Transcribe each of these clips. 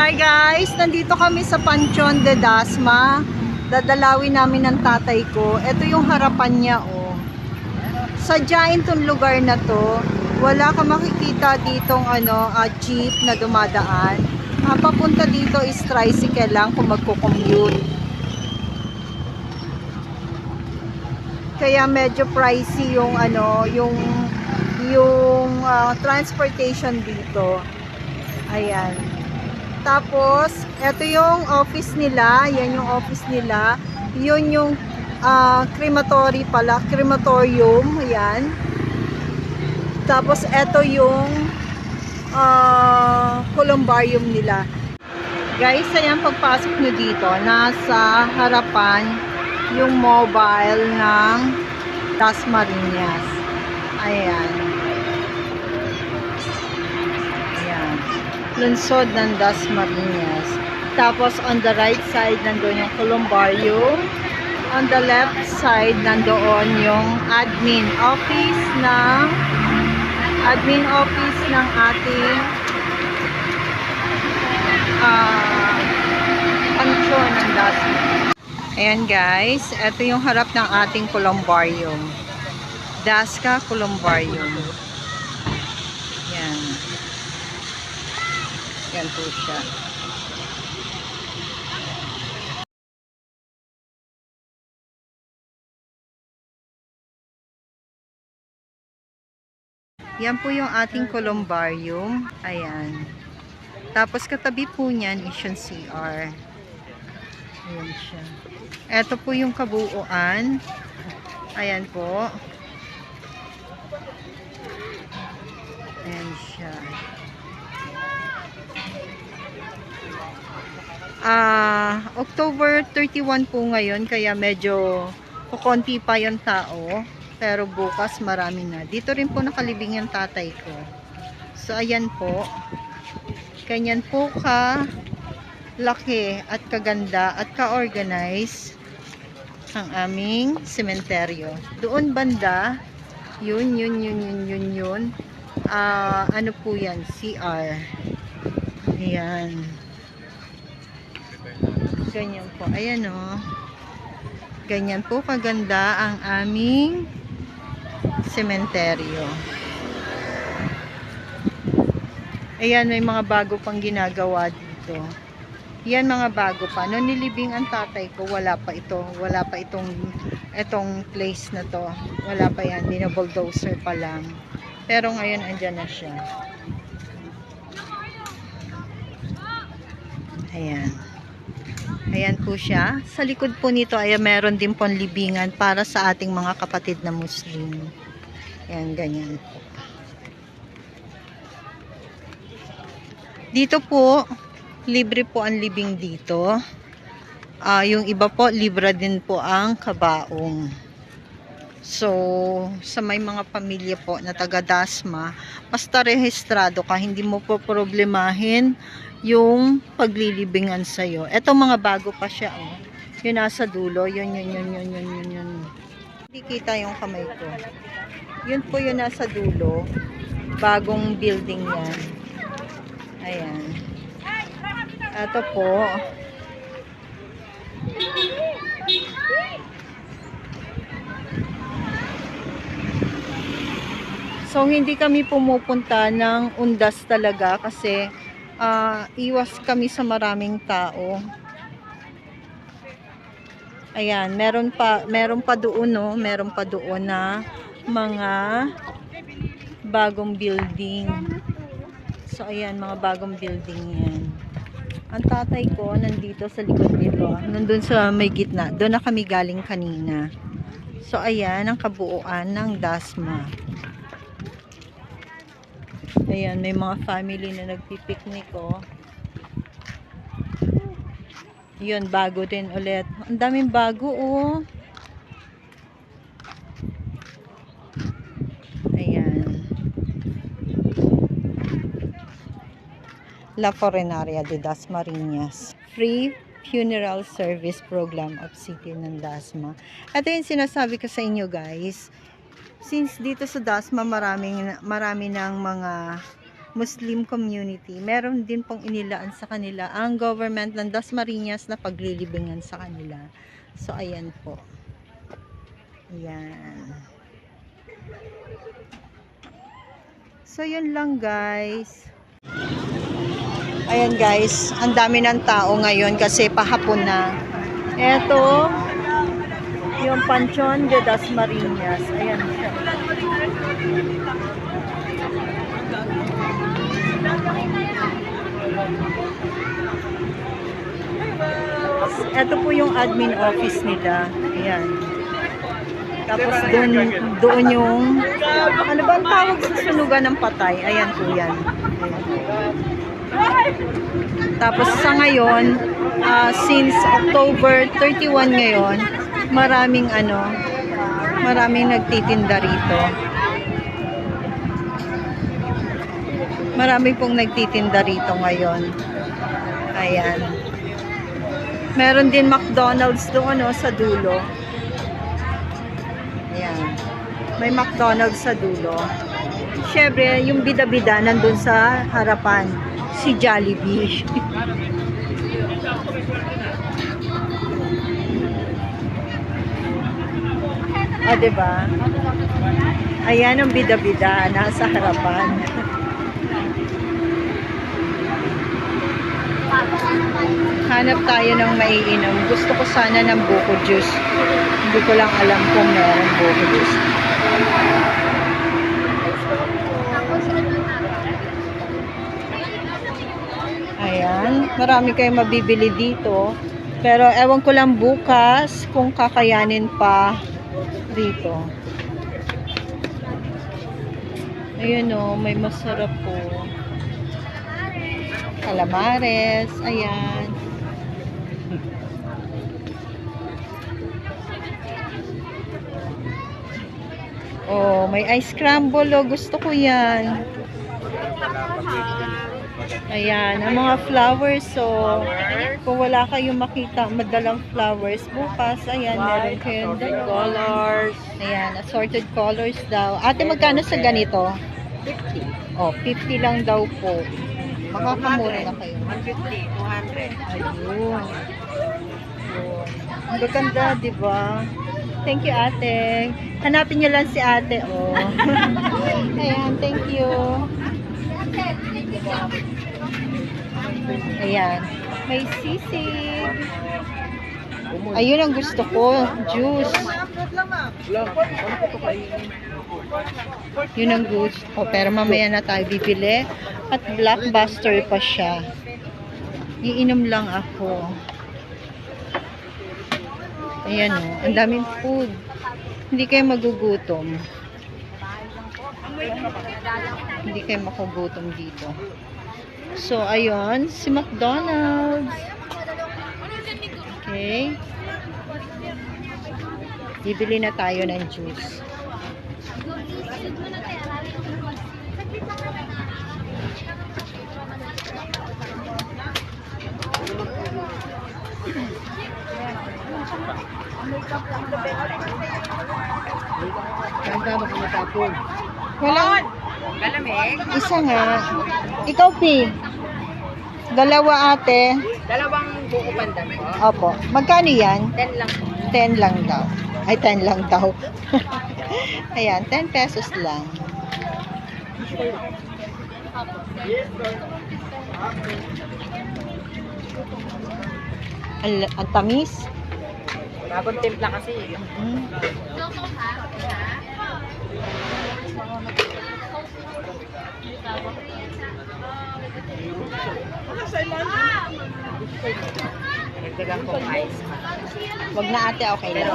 Hi guys, nandito kami sa Panteon de Dasma. Dadalawin namin ng tatay ko. Ito yung harapan niya, oh. Sadyain tong lugar na to. Wala ka makikita ditong jeep na dumadaan. Papunta dito is tricycle lang kung magko-commute. Kaya medyo pricey yung transportation dito. Ayan. Tapos, ito yung office nila. Yan yung office nila. Yun yung crematorium. Ayan. Tapos, ito yung columbarium nila. Guys, ayan, pagpasok nyo dito, nasa harapan yung mobile ng Dasmariñas. Ayan. Lungsod ng Dasmariñas. Tapos on the right side nandoon yung columbarium. On the left side nandoon yung admin office ng ating Panteon ng Dasma. Ayan guys, ito yung harap ng ating columbarium. Dasca Columbarium. Yan. Yan po siya. Yan po yung ating columbarium. Ayan. Tapos katabi po niyan is yung CR. Ayan siya. Ito po yung kabuuan. Ayan po. Ayan siya. October 31 po ngayon, kaya medyo kukonti pa yung tao, pero bukas marami na. Dito rin po nakalibing yung tatay ko. So ayan po, ganyan po ka laki at kaganda at ka-organize ang aming sementeryo. Doon banda, yun ano po yan, CR. Ayan. Ganyan po. Ayan o. Ganyan po kaganda ang aming sementeryo. Ayan, may mga bago pang ginagawa dito. Yan mga bago pa. Noong nilibing ang tatay ko, wala pa ito. Wala pa itong place na to. Wala pa yan. Bulldozer pa lang. Pero ngayon, andyan na siya. Ayan. Ayan po siya. Sa likod po nito ay meron din pong libingan para sa ating mga kapatid na Muslim. Ayan, ganyan po. Dito po, libre po ang libing dito. Yung iba po, libre din po ang kabaong. So, sa may mga pamilya po na taga Dasma, basta rehistrado ka, hindi mo po problemahin yung paglilibingan sa'yo. Ito mga bago pa siya, oh. Yung nasa dulo, yun. Hindi kita yung kamay ko. Yun po yung nasa dulo. Bagong building yan. Ayan. Ito po. So, hindi kami pumupunta ng undas talaga kasi iwas kami sa maraming tao. Ayan, meron pa doon, no? Meron pa doon na mga bagong building. So, ayan, mga bagong building yan. Ang tatay ko nandito sa likod nito. Nandun sa may gitna. Doon na kami galing kanina. So, ayan, ang kabuuan ng Dasma. Ayan, may mga family na nagpipiknik, oh. Yun, bago din ulit. Ang daming bago, oh. Ayan. La Forenaria de Dasmariñas. Free funeral service program of City ng Dasma. Ito yung sinasabi ko sa inyo, guys. Since dito sa Dasma marami ng mga Muslim community. Meron din pong inilaan sa kanila ang government ng Dasmariñas na paglilibingan sa kanila. So, ayan po. Ayan. So, yun lang guys. Ayan guys, ang dami ng tao ngayon kasi pahapon na. Eto, yung Panchon de Dasmariñas. Ayan siya. Ito po yung admin office nila. Ayan. Tapos doon yung, ano ba ang tawag sa sunugan ng patay? Ayan po yan. Ayan. Tapos sa ngayon, since October 31 ngayon, maraming nagtitinda rito. Marami pong nagtitinda rito ngayon. Ayan. Meron din McDonald's doon sa dulo. Ayan. May McDonald's sa dulo. Syempre, yung bida-bida nandun sa harapan. Si Jollibee. Diba? Ayan ang bida-bida nasa harapan. Hanap tayo ng maiinom. Gusto ko sana ng buko juice. Hindi ko lang alam kung meron buko juice. Ayan. Marami kayong mabibili dito. Pero ewan ko lang bukas kung kakayanin pa dito. Ayun may masarap po. Calamares. Ayan. May ice scramble. Gusto ko yan. Ayan. Ang mga flowers. Kung wala kayong makita madalang flowers bukas, ayan, meron kayong colors. Ayan, assorted colors daw. Ate, magkano sa ganito? 50. 50 lang daw po. Makakamura na kayo. 150, 200. Ayun. Ang gaganda, diba? Thank you, ate. Hanapin niyo lang si ate, Ayan, thank you. Ayan. May sisig. Ayun ang gusto ko. Juice. Yun ang gusto. Pero mamaya na tayo bibili. At Blockbuster pa siya. Iinom lang ako. Ayan ang daming food. Hindi kayo magugutom. Hindi kayo makugutom dito. So, ayun, si McDonald's. Okay. Bibili na tayo ng juice. Walang Galamig. isa nga. Ikaw, Pi. Dalawa, ate. Dalawang buko pandan po. Opo. Magkano yan? 10 lang po. 10 lang daw. Ay, 10 lang daw. Ayan, 10 pesos lang. Ang tamis. Bagong timpla kasi. Nagdagan kong ice. Wag na ate, okay lang.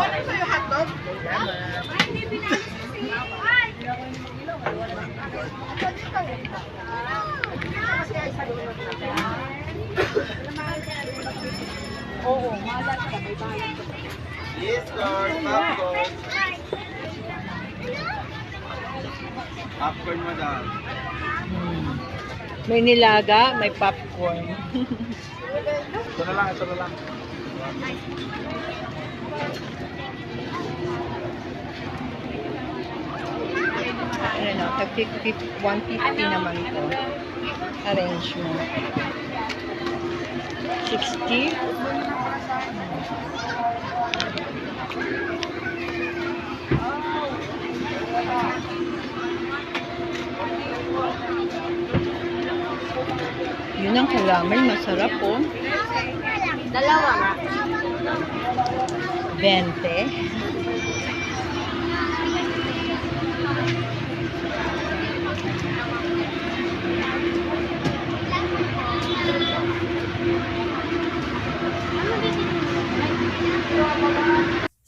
Oo, malat ka. May bayan. Yes, sir. Popcorn. Popcorn, madam. May nilaga, may popcorn. Ito na lang, ito na lang. Ano na, 150 naman ito. arrangement. 60. Yun ang kalamay, masarap po. Dalawa nga. 20.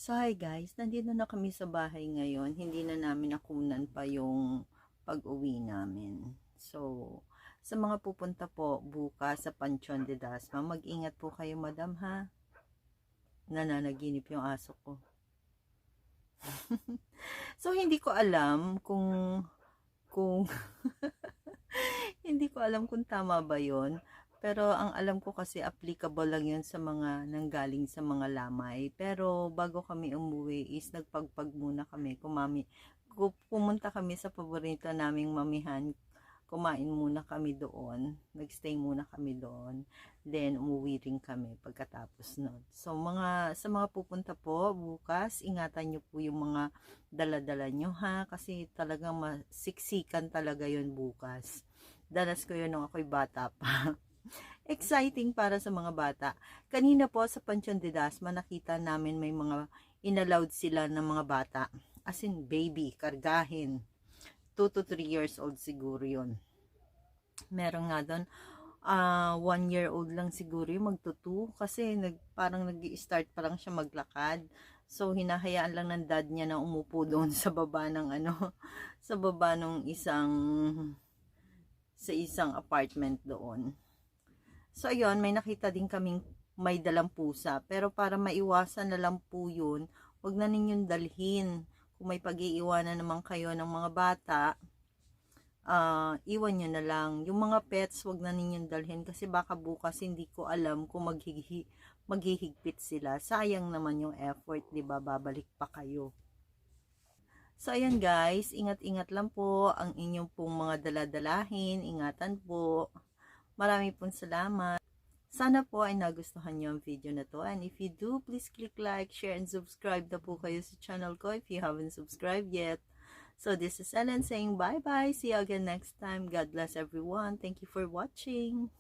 So hi guys, nandito na kami sa bahay ngayon. Hindi na namin nakunan pa yung pag-uwi namin. So, sa mga pupunta po bukas sa Panchon de Dasma, mag-ingat po kayo madam ha. Nananaginip yung aso ko. So, hindi ko alam kung hindi ko alam kung tama ba yon. Pero ang alam ko kasi applicable lang yun sa mga nanggaling sa mga lamay. Pero bago kami umuwi is nagpagpag muna kami. Pumunta kami sa paborito naming mamihan. Kumain muna kami doon. Nagstay muna kami doon. Then umuwi rin kami pagkatapos nun. So sa mga pupunta po bukas, ingatan nyo po yung mga dala-dala nyo ha. Kasi talagang masiksikan talaga yun bukas. Danas ko yun nung ako'y bata pa. Exciting para sa mga bata. Kanina po sa Panchon de Dasma, nakita namin may mga inallowed sila ng mga bata. As in baby, kargahin. 2 to 3 years old siguro yun. Meron nga doon, 1 year old lang siguro yung magtutu. Kasi parang nag-i-start pa lang siya maglakad. So, hinahayaan lang ng dad niya na umupo doon sa baba ng sa baba ng isang apartment doon. So, ayun, may nakita din kaming may dalang pusa. Pero para maiwasan na lang po yun, huwag na ninyong dalhin. Kung may pag-iiwanan naman kayo ng mga bata, iwan nyo na lang. Yung mga pets, huwag na ninyong dalhin. Kasi baka bukas hindi ko alam kung maghihigpit sila. Sayang naman yung effort, diba? Babalik pa kayo. So, ayan guys, ingat-ingat lang po ang inyong pong mga daladalahin. Ingatan po. Marami pong salamat. Sana po ay nagustuhan nyo ang video na to. And if you do, please click like, share, and subscribe na po kayo sa channel ko if you haven't subscribed yet. So this is Ellen saying bye-bye. See you again next time. God bless everyone. Thank you for watching.